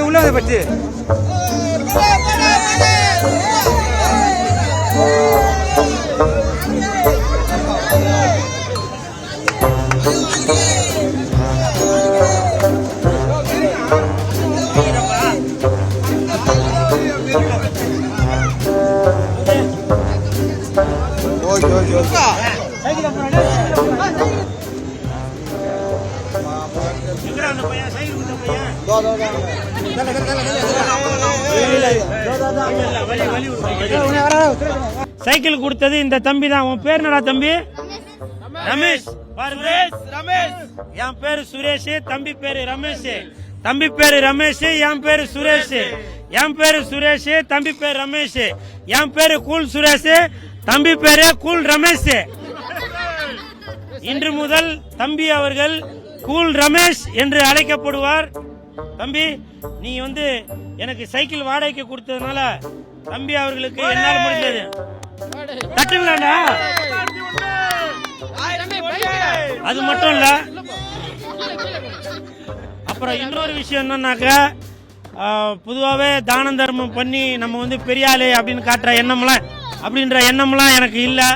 உள்ளதை பற்றி சைக்கிள் கொடுத்தது இந்த தம்பி தான். உன் பேர் என்னடா தம்பி? ரமேஷ். பாருங்க, என் பேரு சுரேஷ், தம்பி பேரு ரமேஷ். தம்பி பேரு ரமேஷ், என் பேரு சுரேஷ். என் பேரு சுரேஷ், தம்பி பேரு ரமேஷ். என் பேரு கூல் சுரேஷ், தம்பி பேரு கூல் ரமேஷ். இன்று முதல் தம்பி அவர்கள் கூல் ரமேஷ் என்று அழைக்கப்படுவார். தம்பி, நீ எனக்கு சைக்கிள் வாடகைக்கு கொடுத்ததுனால தம்பி அவர்களுக்கு என்னால் முடிஞ்சது தட்டுங்களாண்டா. அது மட்டும் இல்ல, அப்புறம் இன்னொரு விஷயம் என்னன்னாக்க, பொதுவாகவே தான தர்மம் பண்ணி நம்ம பெரிய ஆளு அப்படின்னு காட்டுற எண்ணம்லாம் எனக்கு இல்லை.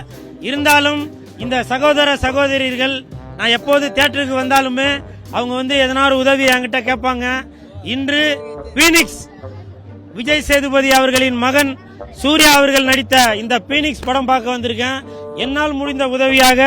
இருந்தாலும் இந்த சகோதர சகோதரிகள் நான் எப்போது தியேட்டருக்கு வந்தாலுமே அவங்க எதனா ஒரு உதவி என்கிட்ட கேட்பாங்க. இன்று பீனிக்ஸ் விஜய் சேதுபதி அவர்களின் மகன் சூர்யா அவர்கள் நடித்த இந்த பீனிக்ஸ் படம் பார்க்க வந்திருக்கேன். என்னால் முடிந்த உதவியாக